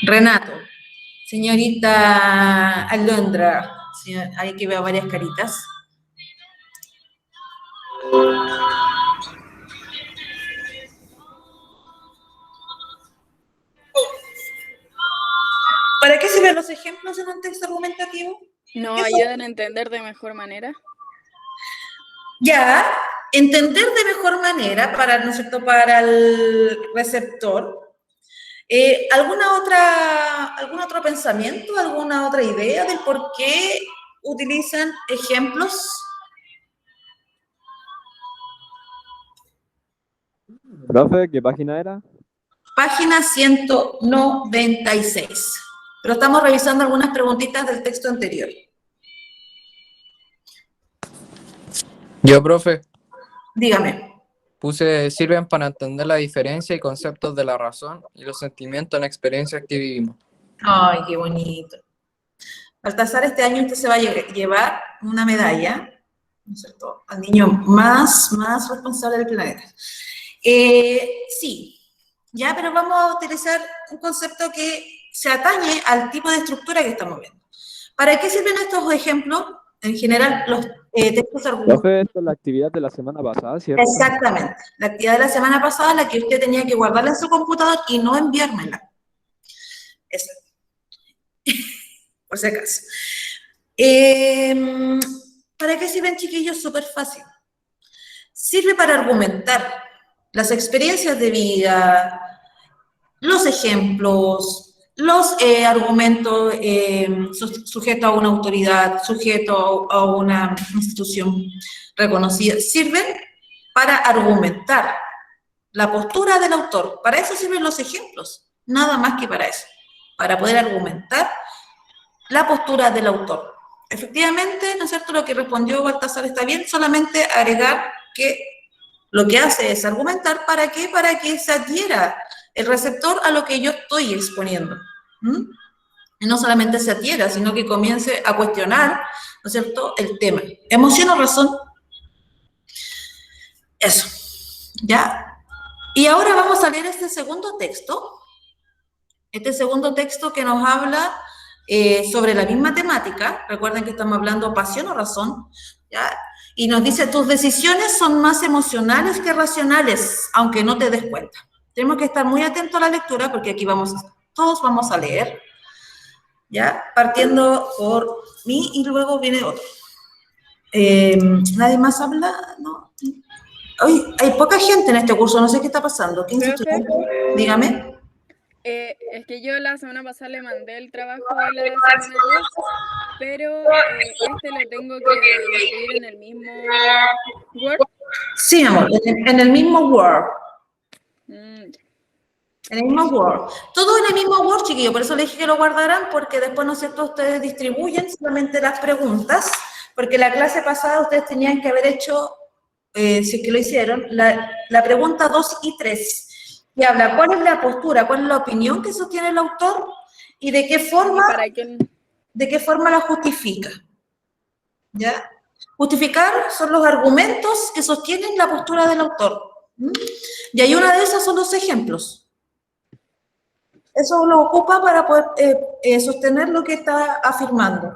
Renato, señorita Alondra, hay que ver varias caritas. ¿Para qué sirven los ejemplos en un texto argumentativo? ¿Nos ayudan a entender de mejor manera? Ya, entender de mejor manera para, ¿no es cierto?, para el receptor. ¿Algún otro pensamiento, alguna otra idea del por qué utilizan ejemplos? Profe, ¿qué página era? Página 196. Pero estamos revisando algunas preguntitas del texto anterior. Yo, profe, Dígame. sirven para entender la diferencia y conceptos de la razón y los sentimientos en experiencias que vivimos. Ay, qué bonito. Baltasar, este año usted se va a llevar una medalla, ¿no es cierto?, al niño más responsable del planeta. Sí, ya, pero vamos a utilizar un concepto que se atañe al tipo de estructura que estamos viendo. ¿Para qué sirven estos ejemplos? En general, los textos argumentales. Profe, esto es la actividad de la semana pasada, ¿cierto? Exactamente. La actividad de la semana pasada, la que usted tenía que guardarla en su computador y no enviármela. Esa. Por si acaso. ¿Para qué sirven, chiquillos? Súper fácil. Sirve para argumentar las experiencias de vida, los ejemplos, los argumentos sujetos a una autoridad, sujetos a una institución reconocida. Sirven para argumentar la postura del autor. Para eso sirven los ejemplos, nada más que para eso, para poder argumentar la postura del autor. Efectivamente, ¿no es cierto?, lo que respondió Baltasar está bien, solamente agregar que lo que hace es argumentar. ¿Para qué? Para que se adhiera el receptor a lo que yo estoy exponiendo. Y no solamente se adhiera, sino que comience a cuestionar, ¿no es cierto?, el tema. ¿Emoción o razón? Eso. ¿Ya? Y ahora vamos a leer este segundo texto. Este segundo texto que nos habla sobre la misma temática. Recuerden que estamos hablando pasión o razón, ¿ya? Y nos dice, tus decisiones son más emocionales que racionales, aunque no te des cuenta. Tenemos que estar muy atentos a la lectura, porque aquí todos vamos a leer, ¿ya? Partiendo por mí y luego viene otro. ¿Nadie más habla? No. Hoy hay poca gente en este curso, no sé qué está pasando. ¿15 estudiantes? Dígame. Es que yo la semana pasada le mandé el trabajo de la semana 10, pero este lo tengo que incluir en el mismo Word. Sí, amor, en el mismo Word. En el mismo Word. Todo en el mismo Word, chiquillo, por eso le dije que lo guardaran, porque después, ¿no es cierto?, ustedes distribuyen solamente las preguntas, porque la clase pasada ustedes tenían que haber hecho, si es que lo hicieron, la pregunta 2 y 3. Y habla cuál es la postura, cuál es la opinión que sostiene el autor y de qué forma, la justifica. ¿Ya? Justificar son los argumentos que sostienen la postura del autor. Y hay una de esas son los ejemplos. Eso lo ocupa para poder sostener lo que está afirmando.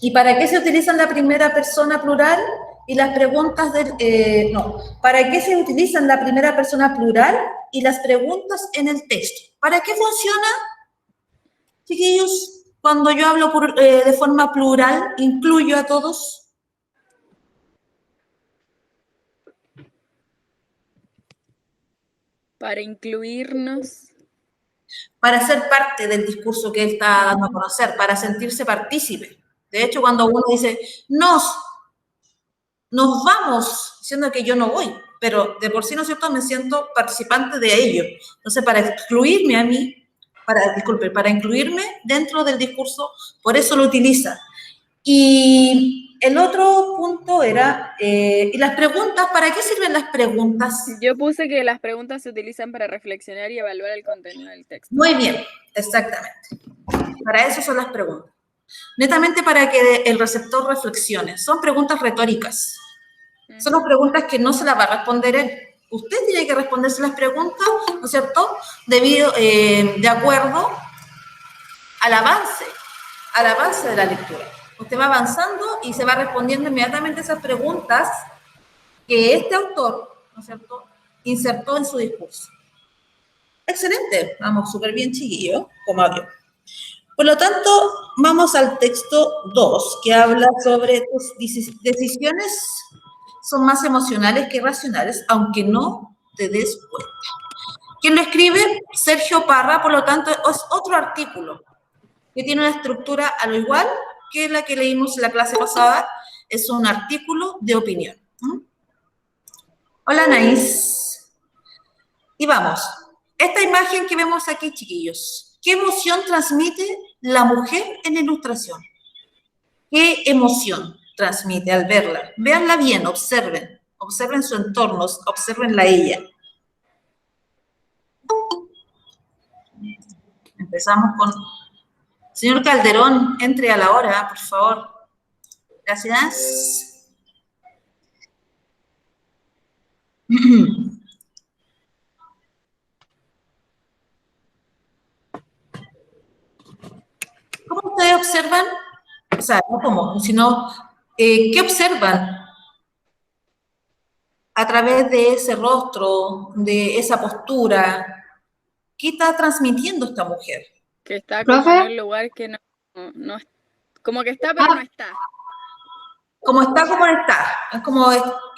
¿Y para qué se utilizan la primera persona plural y las preguntas ¿para qué se utilizan la primera persona plural y las preguntas en el texto? ¿Para qué funciona, chiquillos, cuando yo hablo de forma plural, incluyo a todos? Para incluirnos. Para ser parte del discurso que él está dando a conocer, para sentirse partícipe. De hecho, cuando uno dice, nos vamos, diciendo que yo no voy, pero de por sí, ¿no es cierto?, me siento participante de ello. Entonces, para excluirme a mí, para incluirme dentro del discurso, por eso lo utiliza. Y el otro punto era, ¿y las preguntas? ¿Para qué sirven las preguntas? Yo puse que las preguntas se utilizan para reflexionar y evaluar el contenido del texto. Muy bien, exactamente. Para eso son las preguntas. Netamente para que el receptor reflexione. Son preguntas retóricas. Son las preguntas que no se las va a responder él, Usted tiene que responderse las preguntas, ¿no es cierto?, de acuerdo al avance de la lectura. Usted va avanzando y se va respondiendo inmediatamente esas preguntas que este autor, ¿no es cierto?, insertó en su discurso. Excelente, vamos súper bien, chiquillo, como avión. Por lo tanto, vamos al texto 2, que habla sobre tus decisiones son más emocionales que racionales, aunque no te des cuenta. ¿Quién lo escribe? Sergio Parra, por lo tanto, es otro artículo que tiene una estructura a lo igual que la que leímos en la clase pasada, es un artículo de opinión. Hola, Anaís. Y vamos, esta imagen que vemos aquí, chiquillos, ¿qué emoción transmite la mujer en la ilustración? ¿Qué emoción transmite al verla? Véanla bien, observen su entorno, observenla a ella. Empezamos con... Señor Calderón, entre a la hora, por favor. Gracias. ¿Cómo ustedes observan? O sea, no cómo, sino, ¿qué observan a través de ese rostro, de esa postura? ¿Qué está transmitiendo esta mujer? Que está como en un lugar que no como que está, pero no está. Como está, como no está. Es como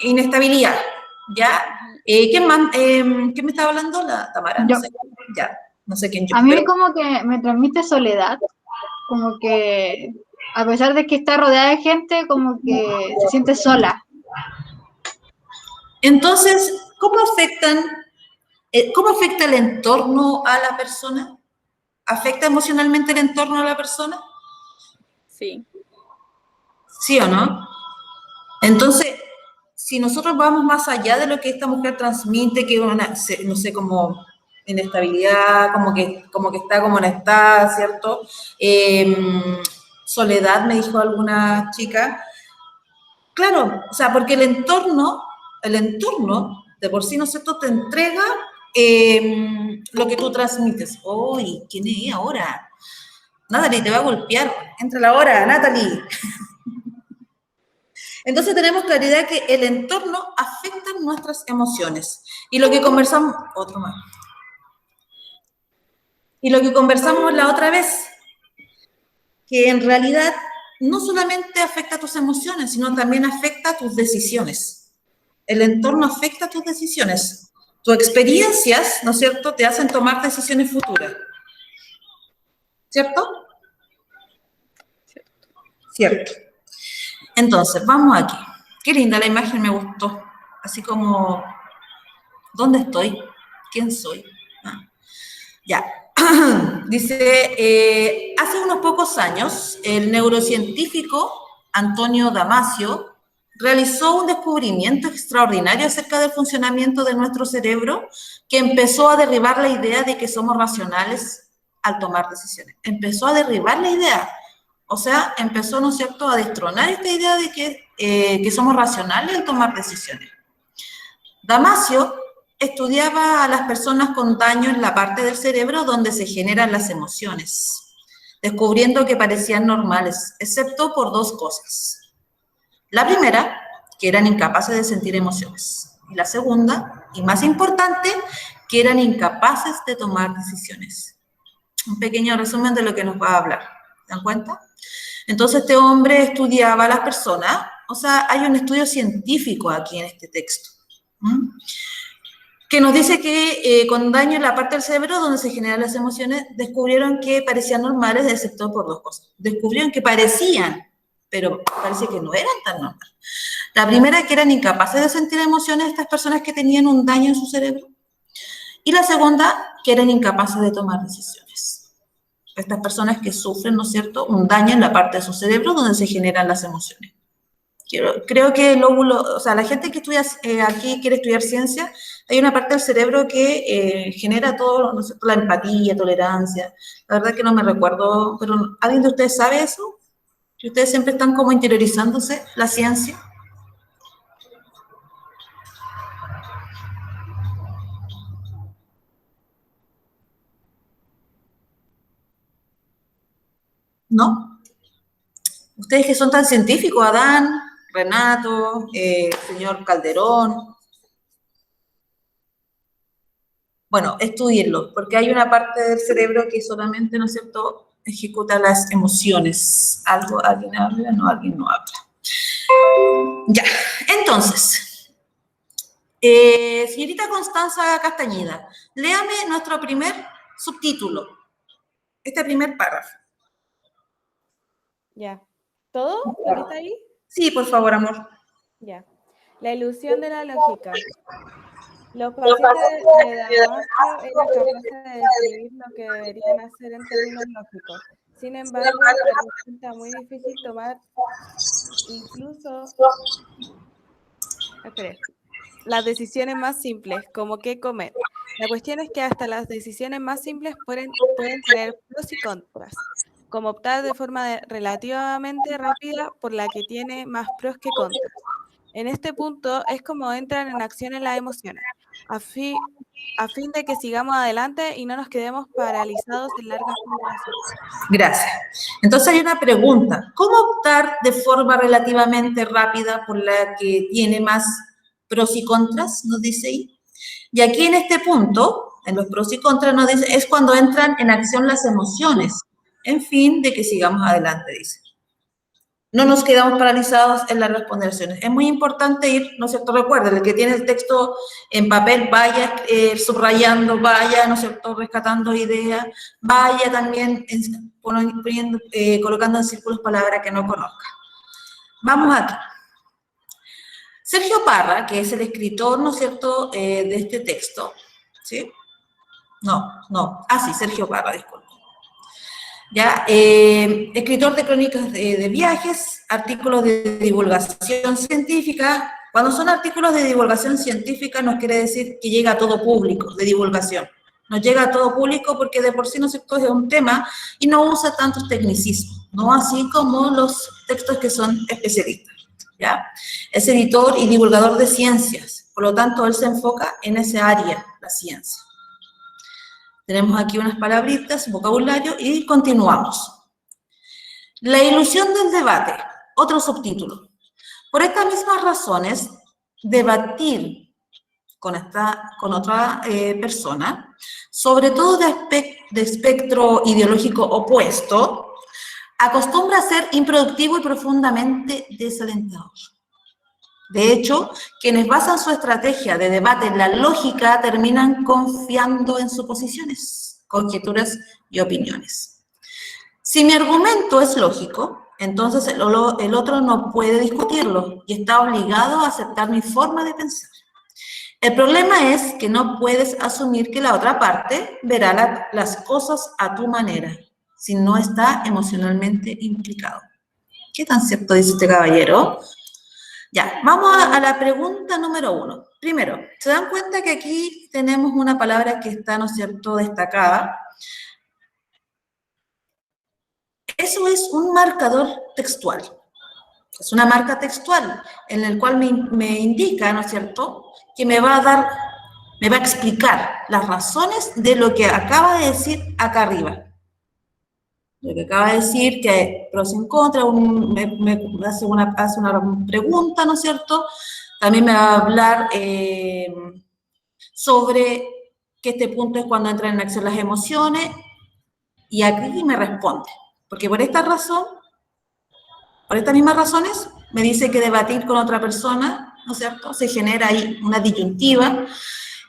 inestabilidad, ¿ya? ¿Quién me estaba hablando? La Tamara. Yo. No sé, ya, no sé quién yo. A mí como que me transmite soledad, como que a pesar de que está rodeada de gente, como que se siente sola. Entonces, ¿cómo afecta el entorno a la persona? ¿Afecta emocionalmente el entorno a la persona? Sí. ¿Sí o no? Entonces, si nosotros vamos más allá de lo que esta mujer transmite, que no sé, como inestabilidad, como que está como no está, ¿cierto? Soledad, me dijo alguna chica. Claro, o sea, porque el entorno, de por sí, ¿no es cierto?, te entrega lo que tú transmites. ¡Uy! ¿Quién es ahora? Natalie, te va a golpear. Entra la hora, Natalie. Entonces tenemos claridad que el entorno afecta nuestras emociones. Y lo que conversamos, otro más. Y lo que conversamos la otra vez, que en realidad no solamente afecta tus emociones, sino también afecta tus decisiones. El entorno afecta tus decisiones. Tus experiencias, ¿no es cierto?, te hacen tomar decisiones futuras. ¿Cierto? Cierto. Entonces, vamos aquí. Qué linda la imagen, me gustó. Así como, ¿dónde estoy? ¿Quién soy? Ah, ya. Dice, hace unos pocos años, el neurocientífico Antonio Damasio realizó un descubrimiento extraordinario acerca del funcionamiento de nuestro cerebro que empezó a derribar la idea de que somos racionales al tomar decisiones. Empezó a derribar la idea. O sea, empezó, ¿no es cierto?, a destronar esta idea de que somos racionales al tomar decisiones. Damasio estudiaba a las personas con daño en la parte del cerebro donde se generan las emociones, descubriendo que parecían normales, excepto por dos cosas. La primera, que eran incapaces de sentir emociones. Y la segunda, y más importante, que eran incapaces de tomar decisiones. Un pequeño resumen de lo que nos va a hablar. ¿Se dan cuenta? Entonces, este hombre estudiaba a las personas, o sea, hay un estudio científico aquí en este texto, que nos dice que con daño en la parte del cerebro donde se generan las emociones, descubrieron que parecían normales, excepto por dos cosas. Descubrieron que parecían, pero parece que no eran tan normales. La primera, que eran incapaces de sentir emociones estas personas que tenían un daño en su cerebro. Y la segunda, que eran incapaces de tomar decisiones. Estas personas que sufren, ¿no es cierto?, un daño en la parte de su cerebro donde se generan las emociones. Creo que el lóbulo, o sea, la gente que estudia aquí, quiere estudiar ciencia, hay una parte del cerebro que genera todo, ¿no es cierto?, la empatía, tolerancia. La verdad que no me recuerdo, pero ¿alguien de ustedes sabe eso? ¿Que ustedes siempre están como interiorizándose la ciencia? ¿No? Ustedes que son tan científicos, Adán, Renato, señor Calderón. Bueno, estudienlo, porque hay una parte del cerebro que solamente, ¿no es cierto?, ejecuta las emociones. ¿Alguien habla? No, alguien no habla. Ya, entonces, señorita Constanza Castañeda, léame nuestro primer subtítulo, este primer párrafo. Ya. ¿Todo lo que está ahí? Sí, por favor, amor. Ya. La ilusión de la lógica. Los pacientes de Damasio eran capaces de describir lo que deberían hacer en términos lógicos. Sin embargo, resulta muy difícil tomar incluso las decisiones más simples, como qué comer. La cuestión es que hasta las decisiones más simples pueden tener pros y contras, como optar de forma relativamente rápida por la que tiene más pros que contras. En este punto es como entran en acción en las emociones, a fin de que sigamos adelante y no nos quedemos paralizados en largas ponderaciones. Gracias. Entonces hay una pregunta. ¿Cómo optar de forma relativamente rápida por la que tiene más pros y contras? Nos dice ahí. Y aquí en este punto, en los pros y contras, nos dice, es cuando entran en acción las emociones, en fin de que sigamos adelante, dice. No nos quedamos paralizados en las ponderaciones. Es muy importante ir, ¿no es cierto? Recuerden, el que tiene el texto en papel, vaya subrayando, vaya, ¿no es cierto?, rescatando ideas, vaya también colocando en círculos palabras que no conozca. Vamos aquí. Sergio Parra, que es el escritor, ¿no es cierto?, de este texto, ¿sí? Sí, Sergio Parra, disculpe. ¿Ya? Escritor de crónicas de viajes, artículos de divulgación científica. Cuando son artículos de divulgación científica nos quiere decir que llega a todo público de divulgación. Nos llega a todo público porque de por sí no se coge un tema y no usa tantos tecnicismos, ¿no? Así como los textos que son especialistas, ¿ya? Es editor y divulgador de ciencias, por lo tanto él se enfoca en esa área, la ciencia. Tenemos aquí unas palabritas, vocabulario, y continuamos. La ilusión del debate, otro subtítulo. Por estas mismas razones, debatir con otra persona, sobre todo de espectro ideológico opuesto, acostumbra a ser improductivo y profundamente desalentador. De hecho, quienes basan su estrategia de debate en la lógica terminan confiando en suposiciones, conjeturas y opiniones. Si mi argumento es lógico, entonces el otro no puede discutirlo y está obligado a aceptar mi forma de pensar. El problema es que no puedes asumir que la otra parte verá las cosas a tu manera, si no está emocionalmente implicado. ¿Qué tan cierto dice este caballero? Ya, vamos a la pregunta número 1. Primero, ¿se dan cuenta que aquí tenemos una palabra que está, ¿no es cierto?, destacada? Eso es un marcador textual. Es una marca textual en el cual me indica, ¿no es cierto?, que me va a explicar las razones de lo que acaba de decir acá arriba. Lo que acaba de decir, que hay pros y contras, me hace una pregunta, ¿no es cierto? También me va a hablar sobre que este punto es cuando entran en acción las emociones, y aquí me responde. Porque por esta razón, por estas mismas razones, me dice que debatir con otra persona, ¿no es cierto?, se genera ahí una disyuntiva,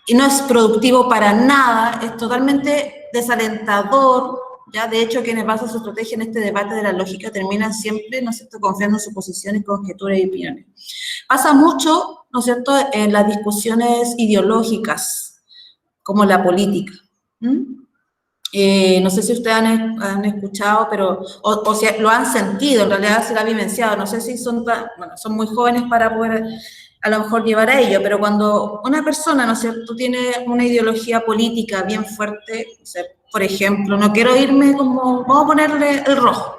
y no es productivo para nada, es totalmente desalentador. Ya, de hecho, quienes basan su estrategia en este debate de la lógica terminan siempre, ¿no es cierto?, confiando en suposiciones, conjeturas y opiniones. Pasa mucho, ¿no es cierto?, en las discusiones ideológicas, como la política. No sé si ustedes han escuchado, pero, o si lo han sentido, en realidad se lo ha vivenciado, no sé si son muy jóvenes para poder a lo mejor llevar a ello, pero cuando una persona, ¿no es cierto?, tiene una ideología política bien fuerte, o sea, por ejemplo, no quiero irme como, vamos a ponerle el rojo,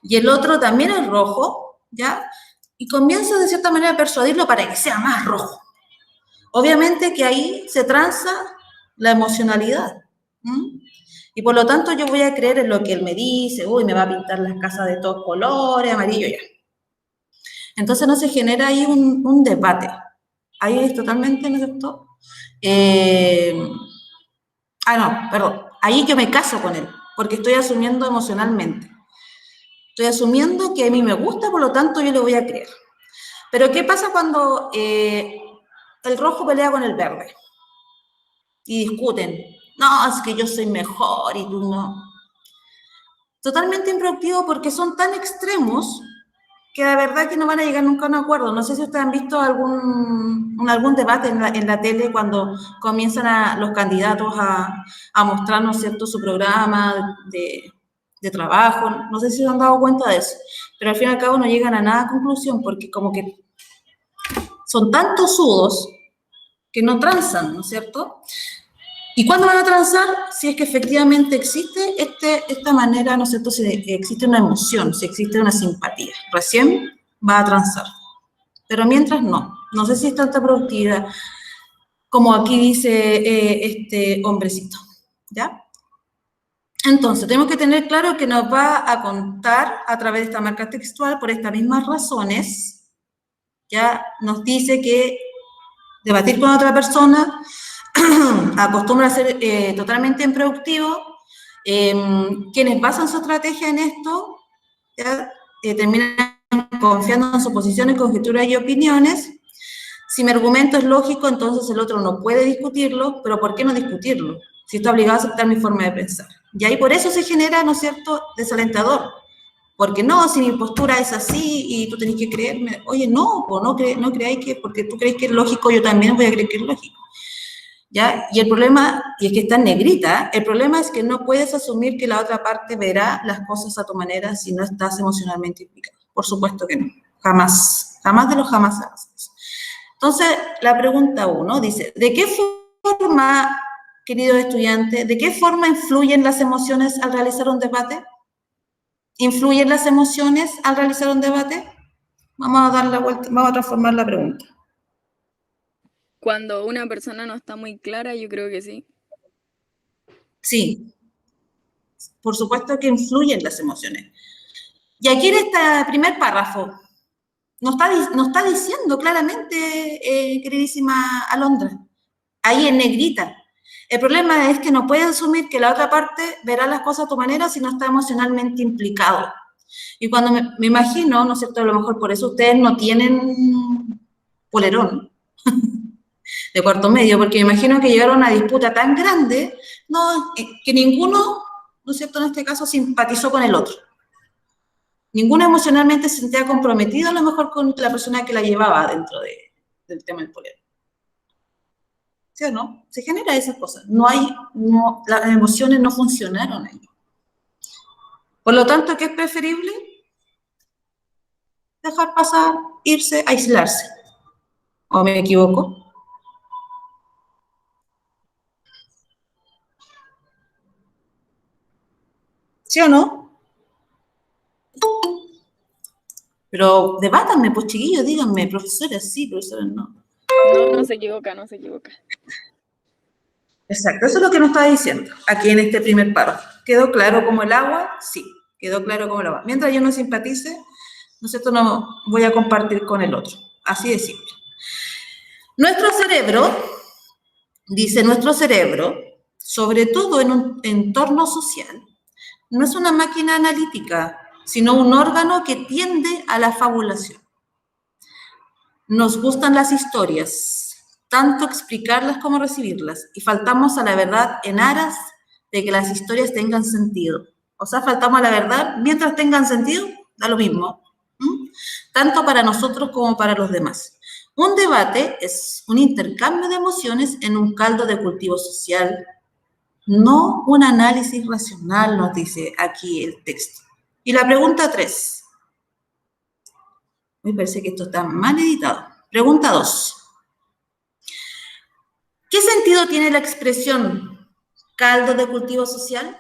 y el otro también es rojo, ¿ya? Y comienza de cierta manera a persuadirlo para que sea más rojo. Obviamente que ahí se tranza la emocionalidad, Y por lo tanto yo voy a creer en lo que él me dice, uy, me va a pintar las casas de todos colores, amarillo, ya. Entonces no se genera ahí un debate. Ahí es totalmente, ¿no es cierto? No, perdón. Ahí yo me caso con él, porque estoy asumiendo emocionalmente. Estoy asumiendo que a mí me gusta, por lo tanto yo le voy a creer. Pero ¿qué pasa cuando el rojo pelea con el verde? Y discuten. No, es que yo soy mejor y tú no. Totalmente improductivo porque son tan extremos que la verdad que no van a llegar nunca a un acuerdo. No sé si ustedes han visto algún debate en la tele cuando comienzan los candidatos a mostrarnos, ¿cierto?, su programa de trabajo. No sé si se han dado cuenta de eso, pero al fin y al cabo no llegan a nada a conclusión porque como que son tan tosudos que no transan, ¿no es cierto? ¿Y cuándo van a transar? Si es que efectivamente existe esta manera, ¿no es cierto? Si existe una emoción, si existe una simpatía. Recién va a transar. Pero mientras no. No sé si es tanta productividad como aquí dice este hombrecito. ¿Ya? Entonces, tenemos que tener claro que nos va a contar a través de esta marca textual por estas mismas razones. Ya nos dice que debatir con otra persona acostumbra a ser totalmente improductivo. Quienes basan su estrategia en esto, ¿ya? Terminan confiando en suposiciones, conjeturas y opiniones. Si mi argumento es lógico, entonces el otro no puede discutirlo, pero ¿por qué no discutirlo? Si está obligado a aceptar mi forma de pensar. Y ahí por eso se genera, ¿no es cierto?, desalentador. Porque no, si mi postura es así y tú tenés que creerme, oye, no, no creáis que porque tú crees que es lógico, yo también voy a creer que es lógico. ¿Ya? Y el problema, y es que está en negrita, el problema es que no puedes asumir que la otra parte verá las cosas a tu manera si no estás emocionalmente implicado. Por supuesto que no, jamás, jamás de los jamás. Entonces, la pregunta 1 dice, ¿de qué forma, queridos estudiantes, de qué forma influyen las emociones al realizar un debate? ¿Influyen las emociones al realizar un debate? Vamos a dar la vuelta, vamos a transformar la pregunta. Cuando una persona no está muy clara, yo creo que sí. Sí, por supuesto que influyen las emociones. Y aquí en este primer párrafo, nos está diciendo claramente, queridísima Alondra, ahí en negrita. El problema es que no puedes asumir que la otra parte verá las cosas a tu manera si no está emocionalmente implicado. Y cuando me imagino, ¿no es cierto?, a lo mejor por eso ustedes no tienen polerón de cuarto medio, porque me imagino que llegaron a una disputa tan grande, no, que ninguno, ¿no es cierto?, en este caso simpatizó con el otro. Ninguno emocionalmente se sentía comprometido a lo mejor con la persona que la llevaba dentro del tema del polerón. ¿Sí o no? Se genera esas cosas. Las emociones no funcionaron ahí. Por lo tanto, ¿qué es preferible? Dejar pasar, irse, aislarse. ¿O me equivoco? ¿Sí o no? Pero debátanme, pues chiquillos, díganme, profesores sí, profesores no. No se equivoca, no se equivoca. Exacto, eso es lo que nos está diciendo aquí en este primer párrafo. ¿Quedó claro como el agua? Sí, quedó claro como el agua. Mientras yo no simpatice, ¿no es cierto?, no voy a compartir con el otro. Así de simple. Nuestro cerebro, dice nuestro cerebro, sobre todo en un entorno social, no es una máquina analítica, sino un órgano que tiende a la fabulación. Nos gustan las historias, tanto explicarlas como recibirlas, y faltamos a la verdad en aras de que las historias tengan sentido. O sea, faltamos a la verdad, mientras tengan sentido, da lo mismo, tanto para nosotros como para los demás. Un debate es un intercambio de emociones en un caldo de cultivo social, no un análisis racional, nos dice aquí el texto. Y la pregunta 3. Me parece que esto está mal editado. Pregunta 2. ¿Qué sentido tiene la expresión caldo de cultivo social?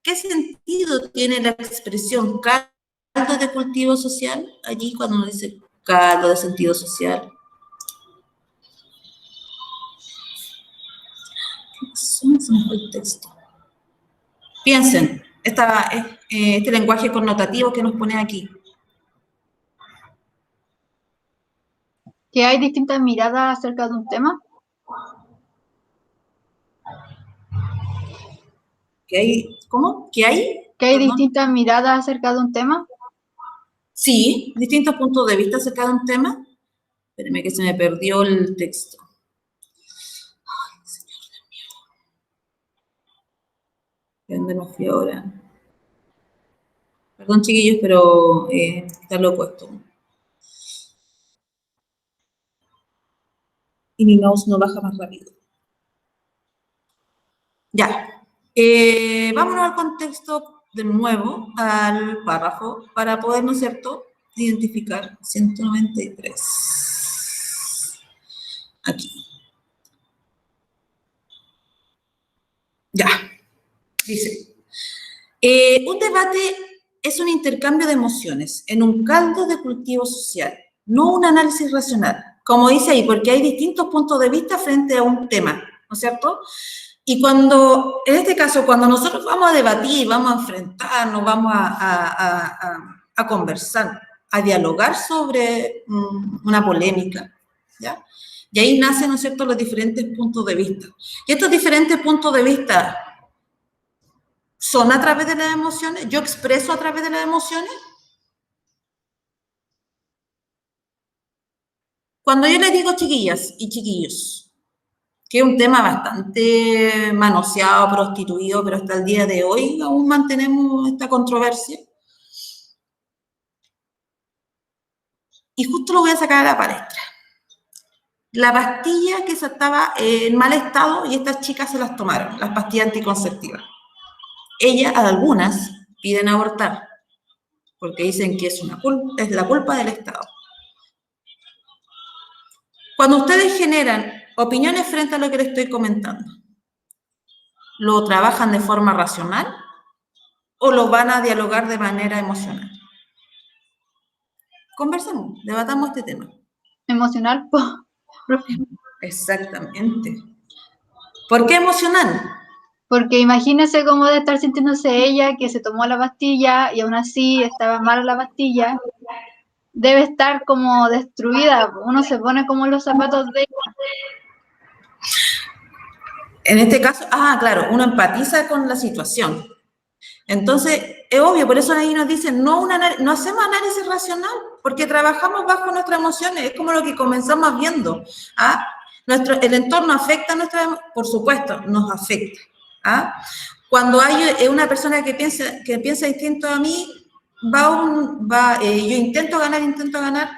¿Qué sentido tiene la expresión caldo de cultivo social? Allí cuando uno dice caldo de sentido social. se me fue el texto. Piensen, este lenguaje connotativo que nos pone aquí. Que hay distintas miradas acerca de un tema. ¿Qué hay? ¿Cómo? ¿Qué hay? Que hay Perdón. distintas miradas acerca de un tema. Sí, distintos puntos de vista acerca de un tema. Espérenme que se me perdió el texto. Ay, señor Dios mío. ¿De dónde me fui ahora? Perdón, chiquillos, pero está loco esto. Y mi mouse no baja más rápido. Ya. Vámonos al contexto de nuevo, al párrafo, para poder, ¿no es cierto?, identificar 193. Aquí. Ya. Dice, un debate es un intercambio de emociones en un caldo de cultivo social, no un análisis racional. Como dice ahí, porque hay distintos puntos de vista frente a un tema, ¿no es cierto? Y cuando, en este caso, cuando nosotros vamos a debatir, vamos a enfrentarnos, vamos a conversar, a dialogar sobre una polémica, ¿ya? Y ahí nacen, ¿no es cierto?, los diferentes puntos de vista. Y estos diferentes puntos de vista son a través de las emociones, yo expreso a través de las emociones. Cuando yo les digo chiquillas y chiquillos, que es un tema bastante manoseado, prostituido, pero hasta el día de hoy aún mantenemos esta controversia. Y justo lo voy a sacar a la palestra. La pastilla que estaba en mal estado y estas chicas se las tomaron, las pastillas anticonceptivas. Ellas, algunas, piden abortar, porque dicen que es la culpa del Estado. Cuando ustedes generan opiniones frente a lo que les estoy comentando, ¿lo trabajan de forma racional o lo van a dialogar de manera emocional? Conversemos, debatamos este tema. Emocional, profe. Exactamente. ¿Por qué emocional? Porque imagínese cómo debe estar sintiéndose ella, que se tomó la pastilla y aún así estaba mala la pastilla. Debe estar como destruida. Uno se pone como en los zapatos de ella. En este caso, claro, uno empatiza con la situación. Entonces, es obvio, por eso ahí nos dicen, no hacemos análisis racional, porque trabajamos bajo nuestras emociones, es como lo que comenzamos viendo. El entorno afecta a por supuesto, nos afecta. Cuando hay una persona que piensa distinto a mí, yo intento ganar,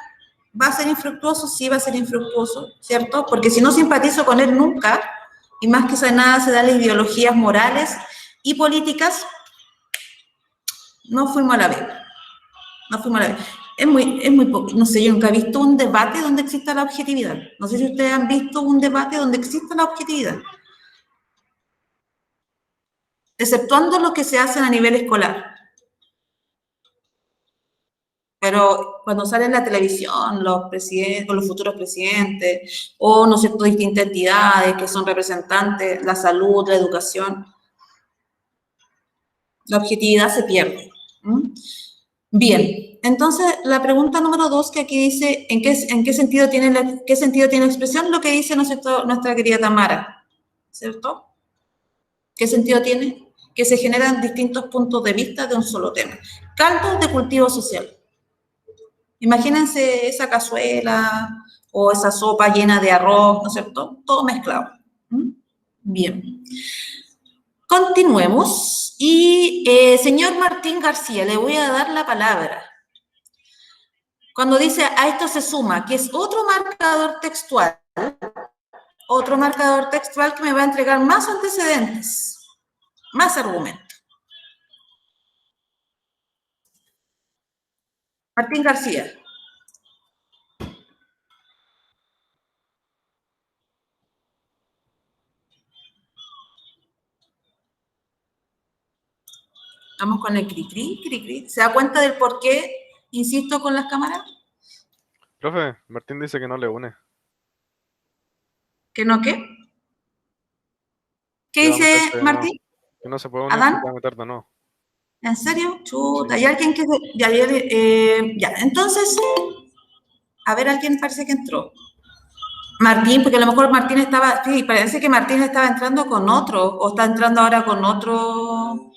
¿va a ser infructuoso? Sí, va a ser infructuoso, ¿cierto? Porque si no simpatizo con él nunca, y más que nada se dan las ideologías morales y políticas, no fuimos a la vez. Es muy poco, no sé, yo nunca he visto un debate donde exista la objetividad. No sé si ustedes han visto un debate donde exista la objetividad. Exceptuando lo que se hace a nivel escolar. Pero cuando sale en la televisión los presidentes, o los futuros presidentes, o, ¿no es cierto?, distintas entidades que son representantes, la salud, la educación, la objetividad se pierde. Bien, entonces la pregunta número 2 que aquí dice, ¿en qué sentido tiene la expresión? Lo que dice, ¿no es cierto?, nuestra querida Tamara, ¿cierto? ¿Qué sentido tiene? Que se generan distintos puntos de vista de un solo tema. Caldos de cultivo social. Imagínense esa cazuela o esa sopa llena de arroz, ¿no es cierto? Todo mezclado. Bien. Continuemos. Y, señor Martín García, le voy a dar la palabra. Cuando dice a esto se suma, que es otro marcador textual que me va a entregar más antecedentes, más argumentos. Martín García. Vamos con el cri-cri. ¿Se da cuenta del por qué insisto con las cámaras? Profe, Martín dice que no le une. ¿Que no qué? ¿Qué Que va a dice meterse de Martín? nuevo. Que no se puede unir, ¿Adán? que va a meter de nuevo. ¿En serio? Chuta, Sí. ¿hay alguien que...? Ya, entonces, a ver, alguien parece que entró. Martín, porque a lo mejor Martín estaba... Sí, parece que Martín estaba entrando con otro, o está entrando ahora con otro...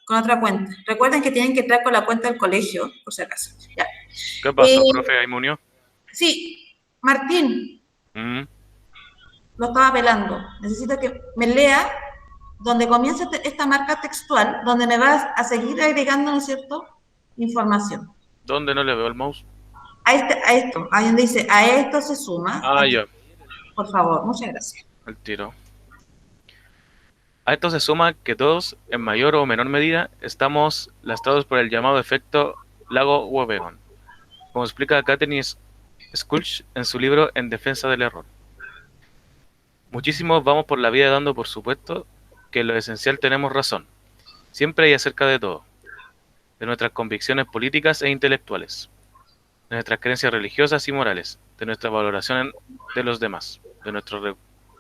con otra cuenta. Recuerden que tienen que entrar con la cuenta del colegio, por si acaso. Ya. ¿Qué pasó, Eh, profe? Ahí me unió. Sí, Martín, Mm, lo estaba pelando. Necesito que me lea donde comienza esta marca textual, donde me vas a seguir agregando, ¿no es cierto?, información. ¿Dónde no le veo el mouse? A esto, ahí donde dice, a esto se suma. Ah, Aquí, ya, por favor, muchas gracias. el tiro. A esto se suma que todos, en mayor o menor medida, estamos lastrados por el llamado efecto Lago-Webern, como explica Katherine Schultz en su libro En defensa del error. Muchísimos vamos por la vida dando por supuesto que en lo esencial tenemos razón, siempre y acerca de todo, de nuestras convicciones políticas e intelectuales, de nuestras creencias religiosas y morales, de nuestra valoración de los demás, de nuestros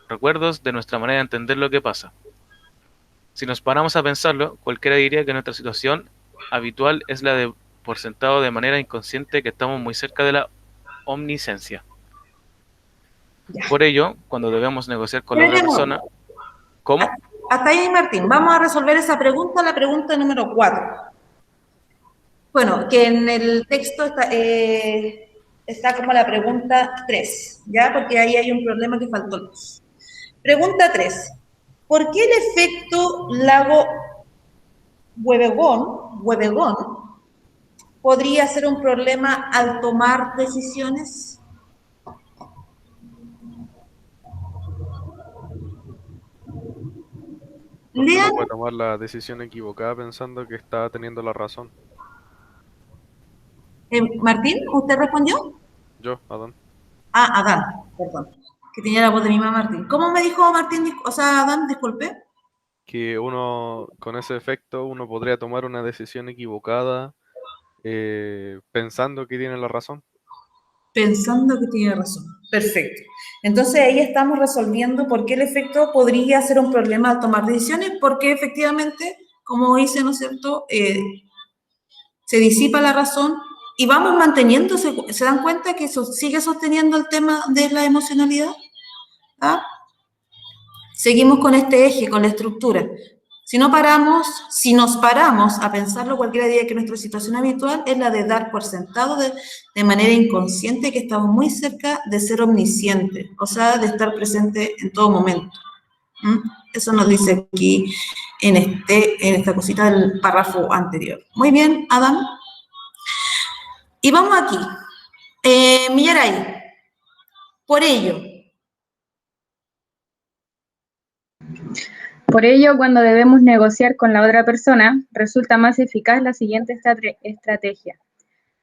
recuerdos, de nuestra manera de entender lo que pasa. Si nos paramos a pensarlo, cualquiera diría que nuestra situación habitual es la de por sentado de manera inconsciente que estamos muy cerca de la omnisciencia. Por ello, cuando debemos negociar con la otra persona, ¿cómo? Hasta ahí, Martín. Vamos a resolver esa pregunta, la pregunta número 4. Bueno, que en el texto está como la pregunta 3, ¿ya? Porque ahí hay un problema que faltó luz. Pregunta 3. ¿Por qué el efecto Lago-Webern podría ser un problema al tomar decisiones? Porque Lean. uno puede tomar la decisión equivocada pensando que está teniendo la razón. Martín, ¿usted respondió? Yo, Adán. Ah, Adán, perdón. Que tenía la voz de mi mamá, Martín. ¿Cómo me dijo Martín? O sea, Adán, disculpe. Que uno, con ese efecto, uno podría tomar una decisión equivocada pensando que tiene la razón. Pensando que tiene razón. Perfecto. Entonces ahí estamos resolviendo por qué el efecto podría ser un problema al tomar decisiones, porque efectivamente, como dice, ¿no es cierto?, se disipa la razón y vamos manteniendo, ¿se dan cuenta que eso sigue sosteniendo el tema de la emocionalidad? ¿Ah? Seguimos con este eje, con la estructura. Si nos paramos a pensarlo, cualquiera diría que nuestra situación habitual es la de dar por sentado de manera inconsciente que estamos muy cerca de ser omniscientes, o sea, de estar presente en todo momento. Eso nos dice aquí en esta cosita del párrafo anterior. Muy bien, Adam. Y vamos aquí. Millaray, por ello. Por ello, cuando debemos negociar con la otra persona, resulta más eficaz la siguiente estrategia.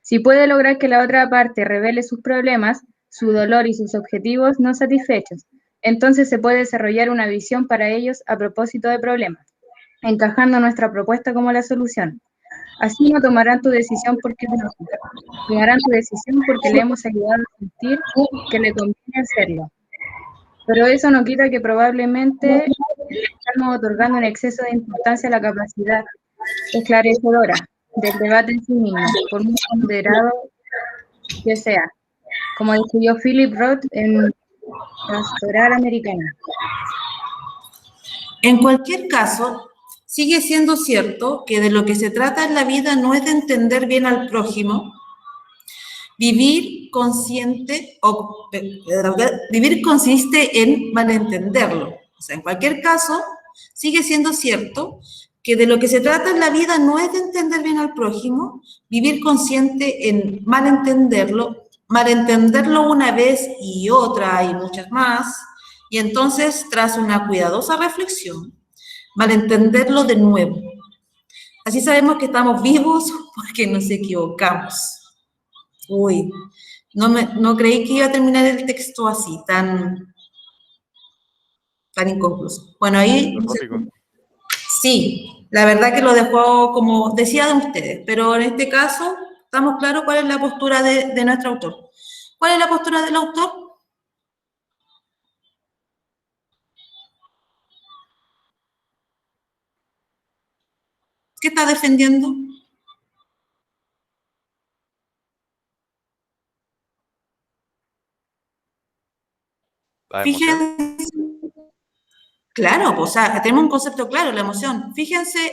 Si puede lograr que la otra parte revele sus problemas, su dolor y sus objetivos no satisfechos, entonces se puede desarrollar una visión para ellos a propósito de problemas, encajando nuestra propuesta como la solución. Así no tomarán tu decisión porque tomarán tu decisión porque le hemos ayudado a sentir que le conviene hacerlo. Pero eso no quita que probablemente estamos otorgando un exceso de importancia a la capacidad esclarecedora del debate en sí mismo, por muy moderado que sea, como describió Philip Roth en Pastoral Americana. En cualquier caso, sigue siendo cierto que de lo que se trata en la vida no es de entender bien al prójimo. Vivir consiste en malentenderlo. O sea, en cualquier caso, sigue siendo cierto que de lo que se trata en la vida no es de entender bien al prójimo, vivir consciente en malentenderlo una vez y otra y muchas más, y entonces, tras una cuidadosa reflexión, malentenderlo de nuevo. Así sabemos que estamos vivos porque nos equivocamos. Uy, no creí que iba a terminar el texto así, tan inconcluso. Bueno, ahí... Sí, la verdad que lo dejó como decía de ustedes, pero en este caso estamos claros cuál es la postura de nuestro autor. ¿Cuál es la postura del autor? ¿Qué está defendiendo? La emoción. Fíjense, claro, pues, o sea, tenemos un concepto claro, la emoción. Fíjense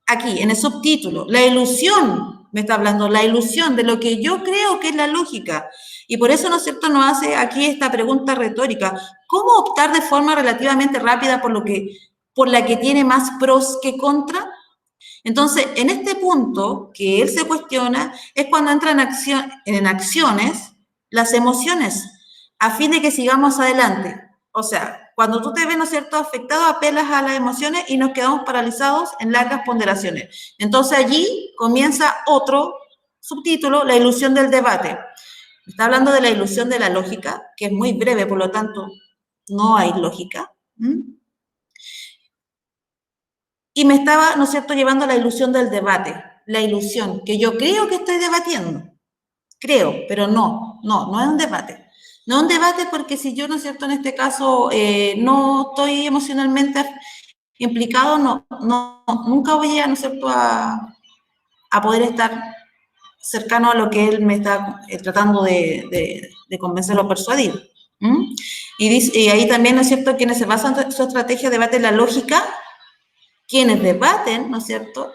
aquí, en el subtítulo, la ilusión, me está hablando, la ilusión de lo que yo creo que es la lógica. Y por eso, ¿no es cierto?, nos hace aquí esta pregunta retórica. ¿Cómo optar de forma relativamente rápida por la que tiene más pros que contra? Entonces, en este punto que él se cuestiona es cuando entran en acciones las emociones, a fin de que sigamos adelante. O sea, cuando tú te ves, ¿no es cierto?, afectado, apelas a las emociones y nos quedamos paralizados en largas ponderaciones. Entonces, allí comienza otro subtítulo, la ilusión del debate. Está hablando de la ilusión de la lógica, que es muy breve, por lo tanto, no hay lógica. Y me estaba, ¿no es cierto?, llevando a la ilusión del debate, la ilusión, que yo creo que estoy debatiendo. Creo, pero no es un debate. No es un debate porque si yo, ¿no es cierto?, en este caso no estoy emocionalmente implicado, nunca voy a, ¿no es cierto?, a poder estar cercano a lo que él me está tratando de convencer o persuadir. Y ahí también, ¿no es cierto?, quienes se basan en su estrategia de debate la lógica, quienes debaten, ¿no es cierto?,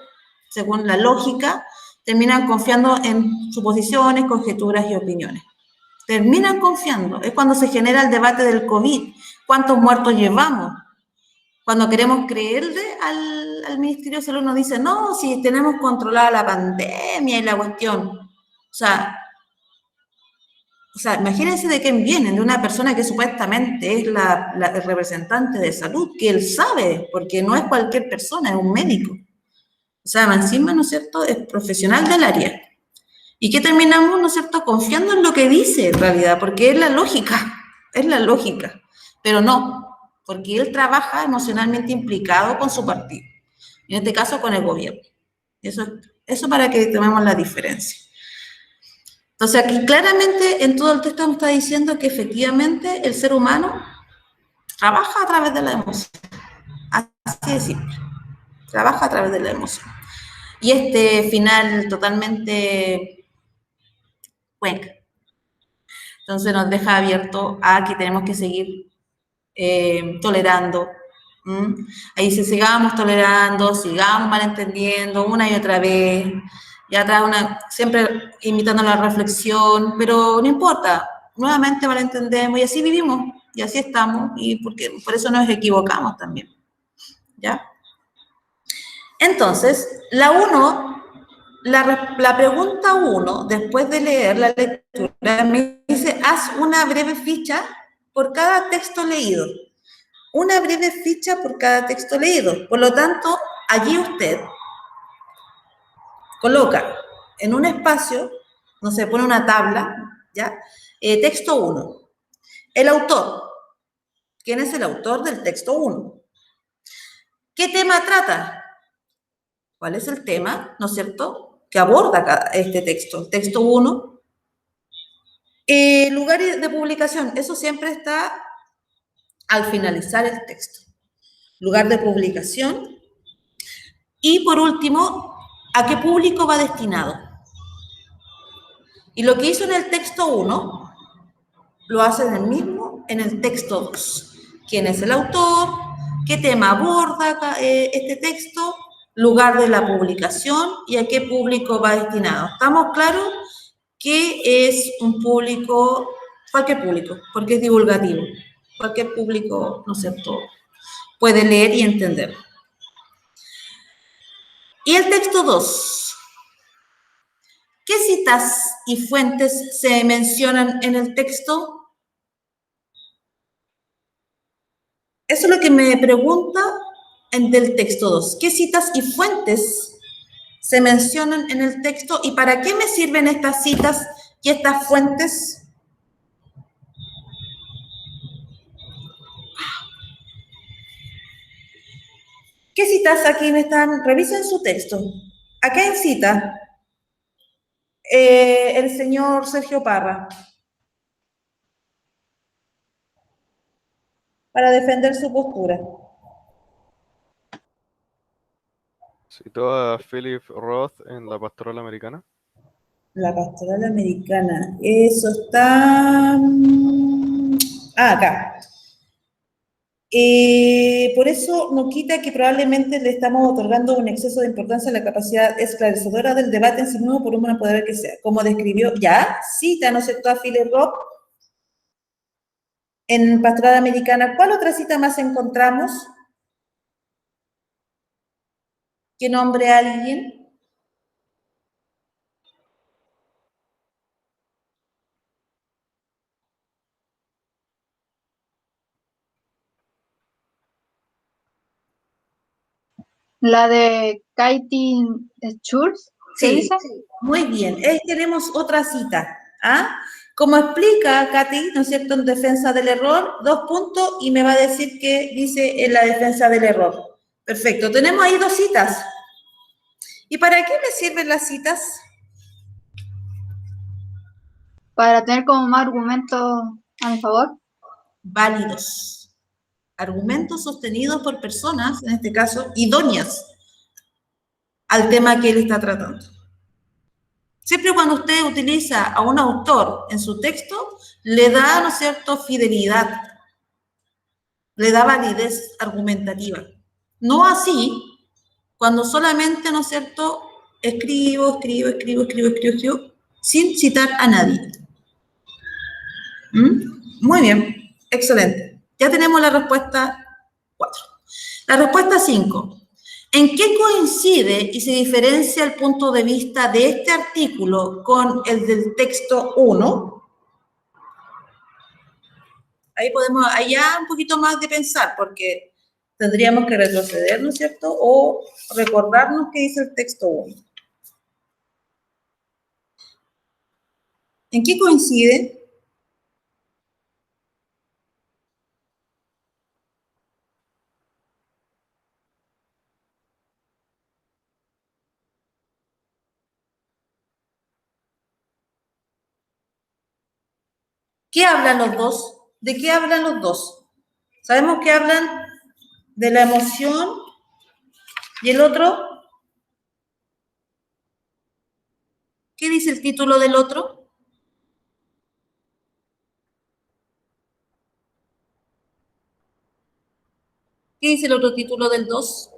según la lógica, terminan confiando en suposiciones, conjeturas y opiniones. Terminan confiando. Es cuando se genera el debate del COVID. ¿Cuántos muertos llevamos? Cuando queremos creerle al Ministerio de Salud, nos dice, no, si tenemos controlada la pandemia y la cuestión. O sea, imagínense de quién vienen, de una persona que supuestamente es el representante de salud, que él sabe, porque no es cualquier persona, es un médico. O sea, encima, ¿no es cierto?, es profesional del área. ¿Y qué terminamos, ¿no es cierto?, confiando en lo que dice en realidad, porque es la lógica, pero no, porque él trabaja emocionalmente implicado con su partido, en este caso con el gobierno. Eso para que tomemos la diferencia. Entonces aquí claramente en todo el texto me está diciendo que efectivamente el ser humano trabaja a través de la emoción, así de simple, trabaja a través de la emoción. Y este final totalmente cuenca. Entonces nos deja abierto a que tenemos que seguir tolerando. Ahí si sigamos tolerando, sigamos malentendiendo una y otra vez, y atrás siempre invitando a la reflexión, pero no importa, nuevamente malentendemos y así vivimos, y así estamos, y por eso nos equivocamos también. ¿Ya? Entonces, la pregunta 1, después de leer la lectura, me dice, haz una breve ficha por cada texto leído. Una breve ficha por cada texto leído. Por lo tanto, allí usted coloca en un espacio, no sé, pone una tabla, ¿ya? Texto 1. El autor. ¿Quién es el autor del texto 1? ¿Qué tema trata? ¿Cuál es el tema, no es cierto?, que aborda este texto. Texto 1. Lugar de publicación. Eso siempre está al finalizar el texto. Lugar de publicación. Y por último, ¿a qué público va destinado? Y lo que hizo en el texto 1, lo hace en el texto 2. ¿Quién es el autor? ¿Qué tema aborda este texto? Lugar de la publicación y a qué público va destinado. ¿Estamos claros? Que es un público, cualquier público, porque es divulgativo. Cualquier público, ¿no es cierto?, puede leer y entender. Y el texto 2. ¿Qué citas y fuentes se mencionan en el texto? Eso es lo que me pregunta del texto 2. ¿Qué citas y fuentes se mencionan en el texto y para qué me sirven estas citas y estas fuentes? ¿Qué citas aquí me están? Revisen su texto. ¿A qué cita el señor Sergio Parra para defender su postura? Citó a Philip Roth en La Pastoral Americana. La pastoral americana. Eso está... acá. Por eso no quita que probablemente le estamos otorgando un exceso de importancia a la capacidad esclarecedora del debate en sí mismo por una poder que sea. Como describió, ya, cita, ¿no es cierto?, a Philip Roth en Pastoral Americana. ¿Cuál otra cita más encontramos? ¿Que nombre a alguien? La de Katie Schultz, ¿se Sí, dice? muy bien. Ahí tenemos otra cita. ¿Ah? Como explica Katy, ¿no es cierto?, en defensa del error, 2 puntos, y me va a decir qué dice en la defensa del error. Perfecto, tenemos ahí 2 citas. ¿Y para qué me sirven las citas? Para tener como más argumentos a mi favor. Válidos. Argumentos sostenidos por personas, en este caso, idóneas al tema que él está tratando. Siempre cuando usted utiliza a un autor en su texto, le da, ¿no es cierto?, fidelidad, le da validez argumentativa. No así, cuando solamente, ¿no es cierto?, escribo, sin citar a nadie. Muy bien, excelente. Ya tenemos la respuesta 4. La respuesta 5. ¿En qué coincide y se diferencia el punto de vista de este artículo con el del texto 1? Ahí podemos, allá un poquito más de pensar, porque tendríamos que retroceder, ¿no es cierto?, o recordarnos qué dice el texto 1. ¿En qué coincide? ¿Qué hablan los dos? ¿De qué hablan los dos? Sabemos que hablan de la emoción y el otro. ¿Qué dice el título del otro? ¿Qué dice el otro título del 2?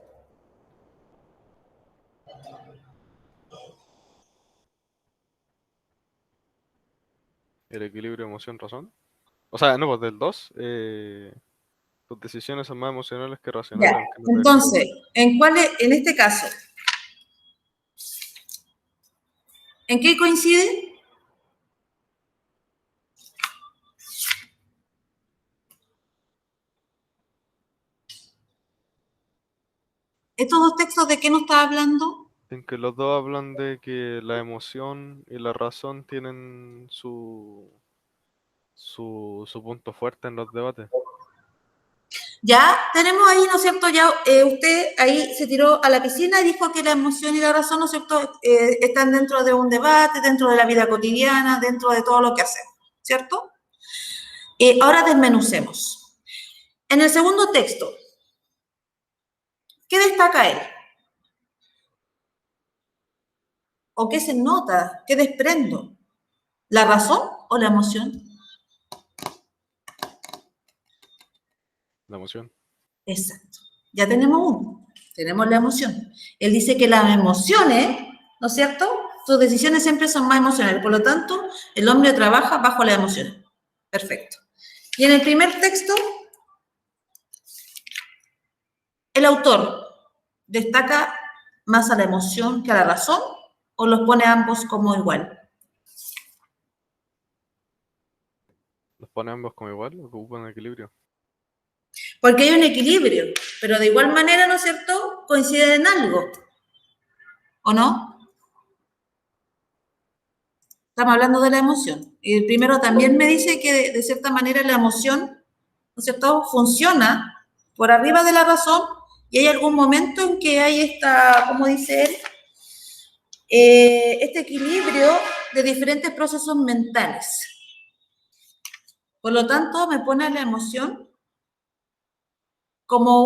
El equilibrio emoción-razón. O sea, no, pues del 2. Tus decisiones son más emocionales que racionales. Ya, aunque no te entonces, en este caso, ¿en qué coincide? ¿Estos 2 textos de qué nos está hablando? En que los dos hablan de que la emoción y la razón tienen su punto fuerte en los debates. Ya tenemos ahí, ¿no es cierto? Ya usted ahí se tiró a la piscina y dijo que la emoción y la razón, ¿no es cierto?, están dentro de un debate, dentro de la vida cotidiana, dentro de todo lo que hacemos, ¿cierto? Ahora desmenucemos. En el segundo texto, ¿qué destaca él? ¿O qué se nota? ¿Qué desprendo? ¿La razón o la emoción? La emoción. Exacto. Ya tenemos uno. Tenemos la emoción. Él dice que las emociones, ¿no es cierto?, sus decisiones siempre son más emocionales. Por lo tanto, el hombre trabaja bajo las emociones. Perfecto. Y en el primer texto, el autor destaca más a la emoción que a la razón, o los pone ambos como igual. Los pone ambos como igual, o ocupan equilibrio. Porque hay un equilibrio, pero de igual manera, ¿no es cierto?, coinciden en algo. ¿O no? Estamos hablando de la emoción. Y el primero también me dice que de cierta manera la emoción, ¿no es cierto?, funciona por arriba de la razón, y hay algún momento en que hay esta, como dice él, este equilibrio de diferentes procesos mentales. Por lo tanto, me pone la emoción como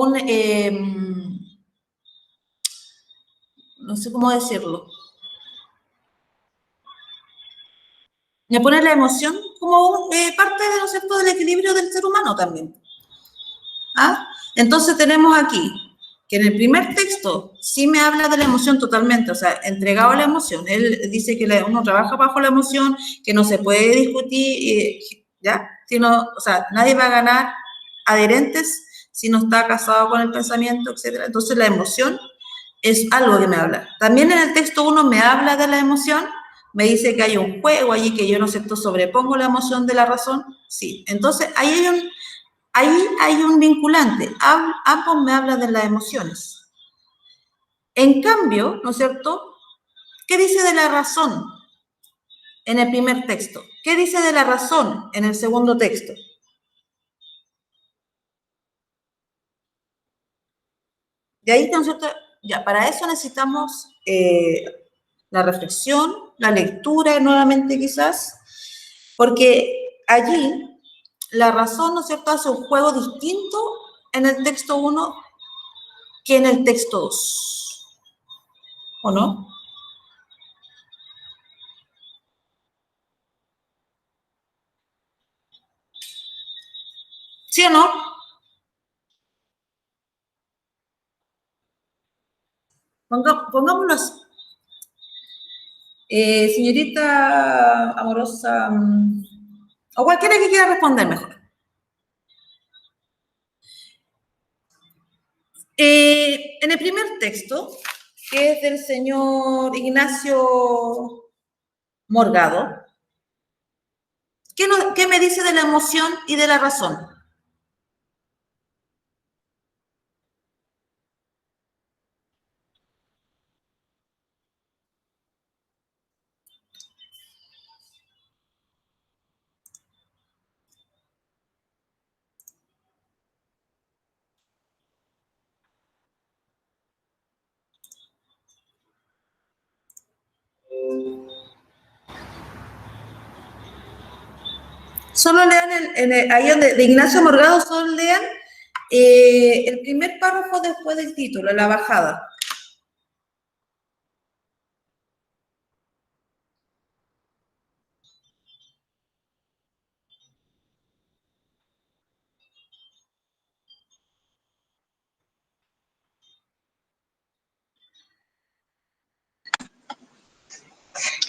no sé cómo decirlo. Me pone la emoción como parte, ¿no es cierto?, del equilibrio del ser humano también. ¿Ah? Entonces tenemos aquí que en el primer texto sí me habla de la emoción totalmente, o sea, entregado a la emoción. Él dice que uno trabaja bajo la emoción, que no se puede discutir, ¿ya? Sino, o sea, nadie va a ganar adherentes si no está casado con el pensamiento, etc. Entonces la emoción es algo que me habla. También en el texto 1 me habla de la emoción, me dice que hay un juego allí que yo, ¿no es cierto?, sobrepongo la emoción de la razón. Sí, entonces ahí hay un vinculante. Ambos me hablan de las emociones. En cambio, ¿no es cierto?, ¿qué dice de la razón en el primer texto? ¿Qué dice de la razón en el segundo texto? De ahí, ¿no es cierto?, ya, para eso necesitamos la reflexión, la lectura nuevamente quizás, porque allí la razón, ¿no es cierto?, hace un juego distinto en el texto 1 que en el texto 2, ¿o no? ¿Sí o no? Pongámoslo así. Señorita amorosa, o cualquiera que quiera responder mejor. En el primer texto, que es del señor Ignacio Morgado, ¿qué me dice de la emoción y de la razón? Solo lean, ahí donde, de Ignacio Morgado, solo lean el primer párrafo después del título, la bajada.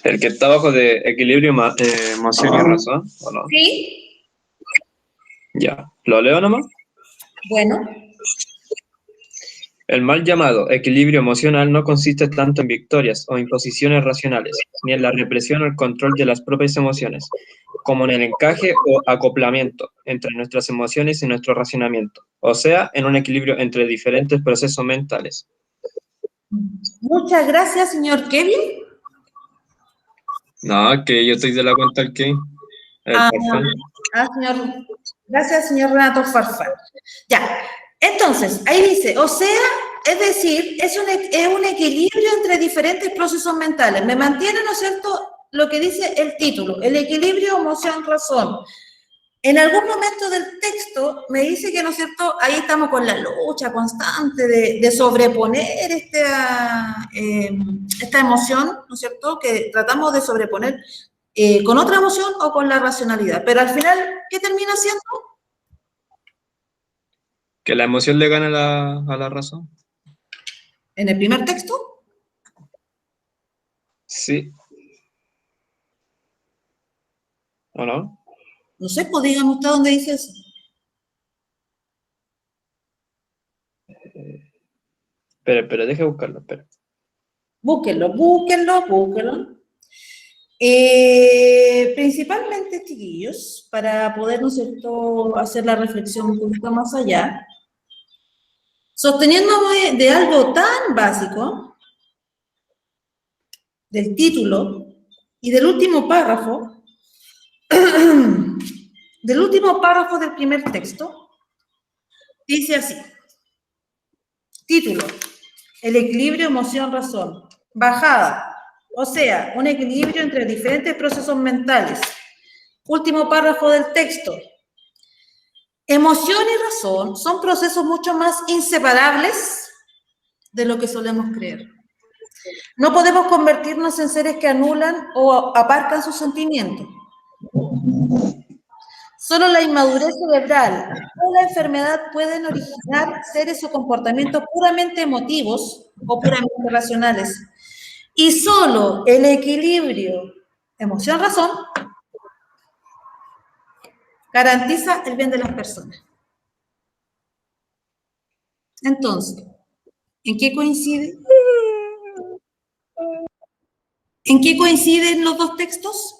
El que está abajo de equilibrio, emoción y razón, ¿o no? Sí. Ya, ¿lo leo nomás? Bueno. El mal llamado equilibrio emocional no consiste tanto en victorias o imposiciones racionales, ni en la represión o el control de las propias emociones, como en el encaje o acoplamiento entre nuestras emociones y nuestro razonamiento, o sea, en un equilibrio entre diferentes procesos mentales. Muchas gracias, señor Kevin. No, que yo estoy de la cuenta el Kevin. Señor. Gracias, señor Renato Farfán. Ya, entonces, ahí dice, o sea, es decir, es un equilibrio entre diferentes procesos mentales. Me mantiene, ¿no es cierto?, lo que dice el título, el equilibrio emoción-razón. En algún momento del texto me dice que, ¿no es cierto?, ahí estamos con la lucha constante de sobreponer esta emoción, ¿no es cierto?, que tratamos de sobreponer con otra emoción o con la racionalidad. Pero al final, ¿qué termina siendo? ¿Que la emoción le gana a la razón? ¿En el primer texto? Sí. ¿O no? No sé, pues dígame usted dónde dice eso. Pero deje buscarlo, espera. Búsquenlo. Principalmente, chiquillos, para poder, ¿no es cierto?, hacer la reflexión un poquito más allá, sosteniéndome de algo tan básico, del título y del último párrafo, del primer texto, dice así, título, el equilibrio emoción-razón, bajada, o sea, un equilibrio entre diferentes procesos mentales. Último párrafo del texto. Emoción y razón son procesos mucho más inseparables de lo que solemos creer. No podemos convertirnos en seres que anulan o aparcan sus sentimientos. Solo la inmadurez cerebral o la enfermedad pueden originar seres o comportamientos puramente emotivos o puramente racionales. Y solo el equilibrio emoción-razón garantiza el bien de las personas. Entonces, ¿en qué coincide? ¿En qué coinciden los dos textos?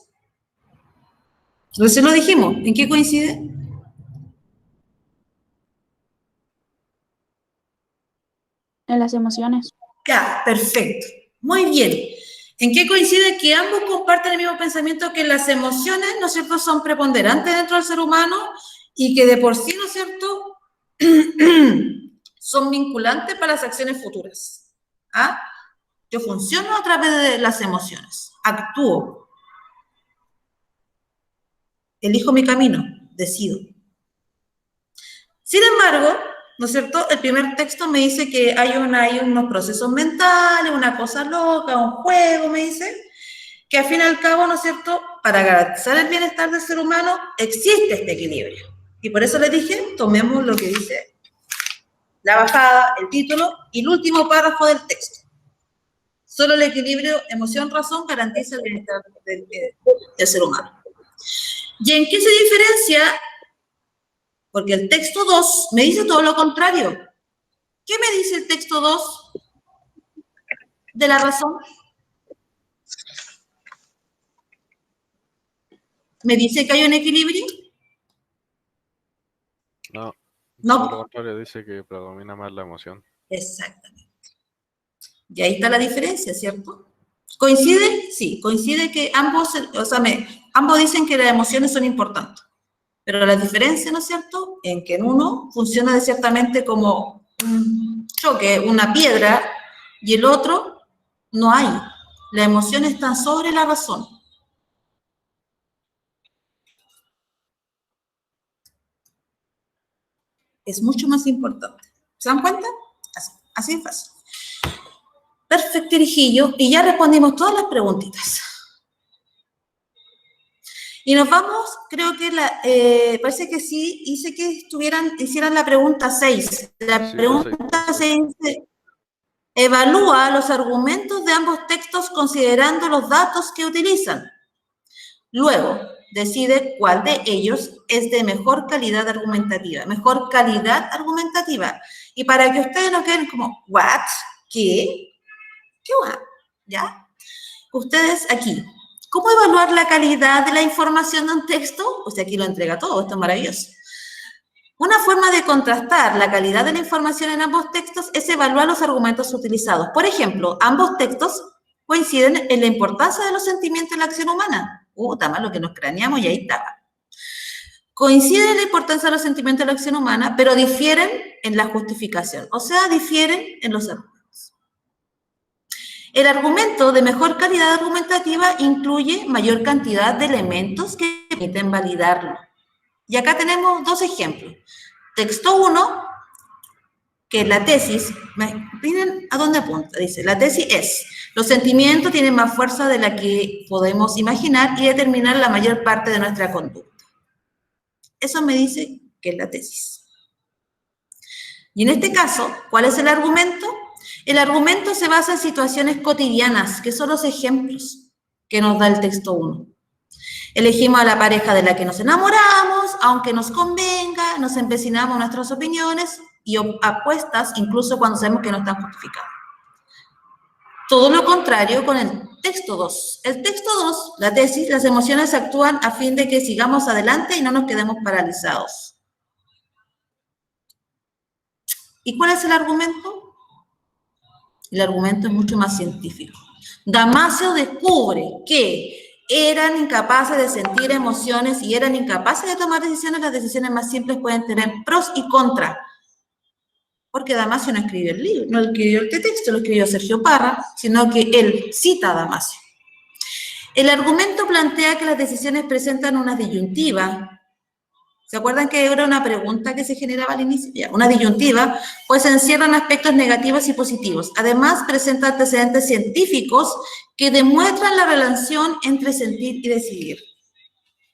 Recién lo dijimos. ¿En qué coincide? En las emociones. Ya, perfecto. Muy bien. ¿En qué coincide? Que ambos comparten el mismo pensamiento, que las emociones, ¿no es cierto?, son preponderantes dentro del ser humano y que de por sí, ¿no es cierto?, son vinculantes para las acciones futuras. ¿Ah? Yo funciono a través de las emociones. Actúo. Elijo mi camino. Decido. Sin embargo, ¿no es cierto?, el primer texto me dice que hay unos procesos mentales, una cosa loca, un juego, me dice, que al fin y al cabo, ¿no es cierto?, para garantizar el bienestar del ser humano, existe este equilibrio. Y por eso les dije, tomemos lo que dice la bajada, el título y el último párrafo del texto. Solo el equilibrio emoción-razón garantiza el bienestar del ser humano. ¿Y en qué se diferencia? Porque el texto 2 me dice todo lo contrario. ¿Qué me dice el texto 2 de la razón? ¿Me dice que hay un equilibrio? No. No. Por lo contrario, dice que predomina más la emoción. Exactamente. Y ahí está la diferencia, ¿cierto? ¿Coincide? Sí, coincide que ambos, ambos dicen que las emociones son importantes. Pero la diferencia, ¿no es cierto?, en que en uno funciona ciertamente como un choque, una piedra, y el otro no hay. Las emociones están sobre la razón. Es mucho más importante. ¿Se dan cuenta? Así es fácil. Perfecto, Irijillo. Y ya respondimos todas las preguntitas. Y nos vamos, creo que parece que sí, hice que hicieran la pregunta 6. La pregunta 6 dice, evalúa los argumentos de ambos textos considerando los datos que utilizan. Luego, decide cuál de ellos es de mejor calidad argumentativa. Mejor calidad argumentativa. Y para que ustedes no queden como, ¿what? ¿Qué? ¿Qué what? ¿Ya? Ustedes aquí. ¿Cómo evaluar la calidad de la información de un texto? Pues aquí lo entrega todo, esto es maravilloso. Una forma de contrastar la calidad de la información en ambos textos es evaluar los argumentos utilizados. Por ejemplo, ambos textos coinciden en la importancia de los sentimientos en la acción humana. Está mal lo que nos craneamos y ahí estaba. Coinciden en la importancia de los sentimientos en la acción humana, pero difieren en la justificación. O sea, difieren en los argumentos. El argumento de mejor calidad argumentativa incluye mayor cantidad de elementos que permiten validarlo. Y acá tenemos dos ejemplos. Texto 1, que es la tesis. Miren a dónde apunta. Dice, la tesis es, los sentimientos tienen más fuerza de la que podemos imaginar y determinan la mayor parte de nuestra conducta. Eso me dice que es la tesis. Y en este caso, ¿cuál es el argumento? El argumento se basa en situaciones cotidianas, que son los ejemplos que nos da el texto 1. Elegimos a la pareja de la que nos enamoramos, aunque nos convenga, nos empecinamos en nuestras opiniones y apuestas, incluso cuando sabemos que no están justificadas. Todo lo contrario con el texto 2. El texto 2, la tesis, las emociones actúan a fin de que sigamos adelante y no nos quedemos paralizados. ¿Y cuál es el argumento? El argumento es mucho más científico. Damasio descubre que eran incapaces de sentir emociones y eran incapaces de tomar decisiones. Las decisiones más simples pueden tener pros y contras. Porque Damasio no escribió el libro, no escribió el texto, lo escribió Sergio Parra, sino que él cita a Damasio. El argumento plantea que las decisiones presentan una disyuntiva. ¿Se acuerdan que era una pregunta que se generaba al inicio? Ya, una disyuntiva, pues encierran aspectos negativos y positivos. Además, presenta antecedentes científicos que demuestran la relación entre sentir y decidir.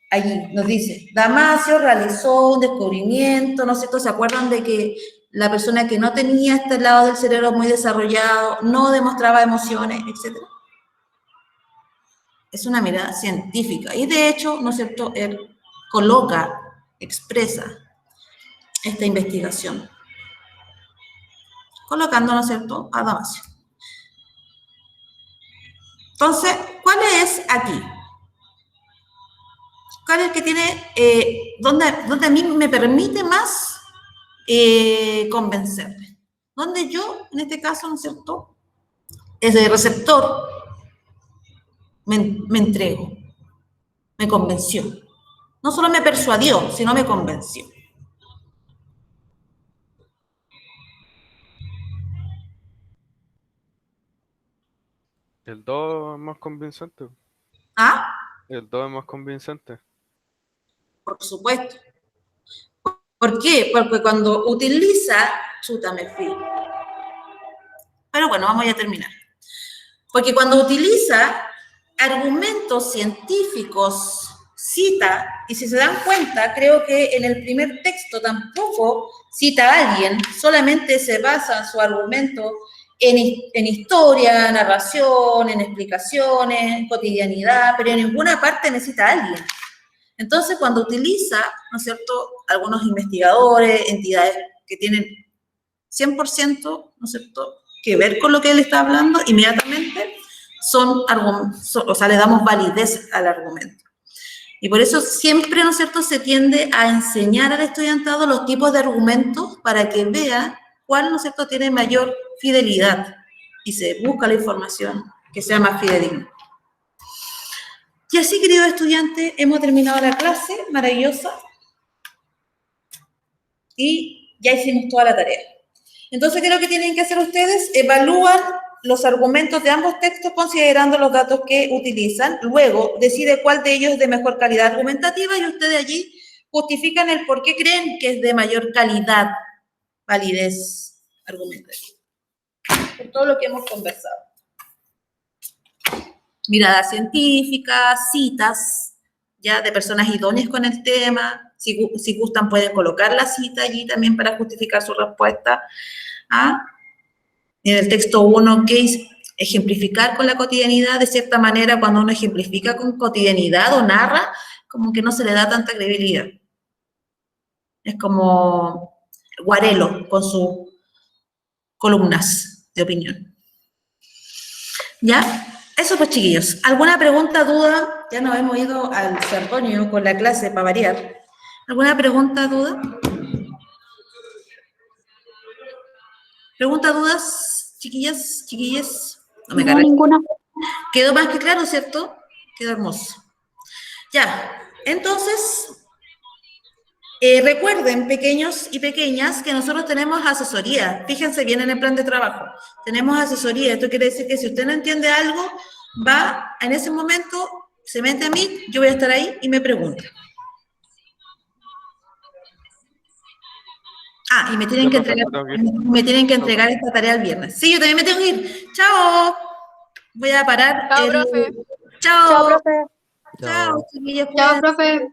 Allí nos dice, Damasio realizó un descubrimiento, ¿no es cierto? ¿Se acuerdan de que la persona que no tenía este lado del cerebro muy desarrollado no demostraba emociones, etcétera? Es una mirada científica y de hecho, ¿no es cierto?, él coloca, expresa esta investigación, colocando, ¿no es cierto?, a Damasio. Entonces, ¿cuál es aquí? ¿Cuál es el que tiene, donde a mí me permite más convencerme? Donde yo, en este caso, ¿no es cierto?, es el receptor, me entrego, me convenció. No solo me persuadió, sino me convenció. El 2 es más convincente. ¿Ah? El 2 es más convincente. Por supuesto. ¿Por qué? Porque cuando utiliza, chuta, me fui. Pero bueno, vamos ya a terminar. Porque cuando utiliza argumentos científicos, cita, y si se dan cuenta, creo que en el primer texto tampoco cita a alguien, solamente se basa su argumento en historia, narración, en explicaciones, en cotidianidad, pero en ninguna parte necesita a alguien. Entonces, cuando utiliza, ¿no es cierto?, algunos investigadores, entidades que tienen 100%, ¿no es cierto?, que ver con lo que él está hablando, inmediatamente le damos validez al argumento. Y por eso siempre, ¿no es cierto?, se tiende a enseñar al estudiantado los tipos de argumentos para que vea cuál, ¿no es cierto?, tiene mayor fidelidad y se busca la información que sea más fidedigna. Y así, queridos estudiantes, hemos terminado la clase maravillosa y ya hicimos toda la tarea. Entonces, ¿qué es lo que tienen que hacer ustedes? Evalúan los argumentos de ambos textos considerando los datos que utilizan. Luego, decide cuál de ellos es de mejor calidad argumentativa y ustedes allí justifican el por qué creen que es de mayor calidad, validez argumentativa. Por todo lo que hemos conversado. Miradas científicas, citas, ya de personas idóneas con el tema. Si gustan, pueden colocar la cita allí también para justificar su respuesta. En el texto 1, ¿qué es? Ejemplificar con la cotidianidad. De cierta manera, cuando uno ejemplifica con cotidianidad o narra, como que no se le da tanta credibilidad. Es como Guarelo con sus columnas de opinión. ¿Ya? Eso pues, chiquillos. ¿Alguna pregunta, duda? Ya nos hemos ido al Cerdonio con la clase para variar. ¿Alguna pregunta, duda? ¿Pregunta, dudas, chiquillas, chiquillas? No me cargué. Ninguna. Quedó más que claro, ¿cierto? Quedó hermoso. Ya, entonces, recuerden, pequeños y pequeñas, que nosotros tenemos asesoría. Fíjense bien en el plan de trabajo. Tenemos asesoría. Esto quiere decir que si usted no entiende algo, va en ese momento, se mete a mí, yo voy a estar ahí y me pregunta. Y me tienen que entregar esta tarea el viernes. Sí, yo también me tengo que ir. ¡Chao! Voy a parar. Chao, profe. ¡Chao! Chao, profe. ¡Chao, chiquillos! Chao, profe.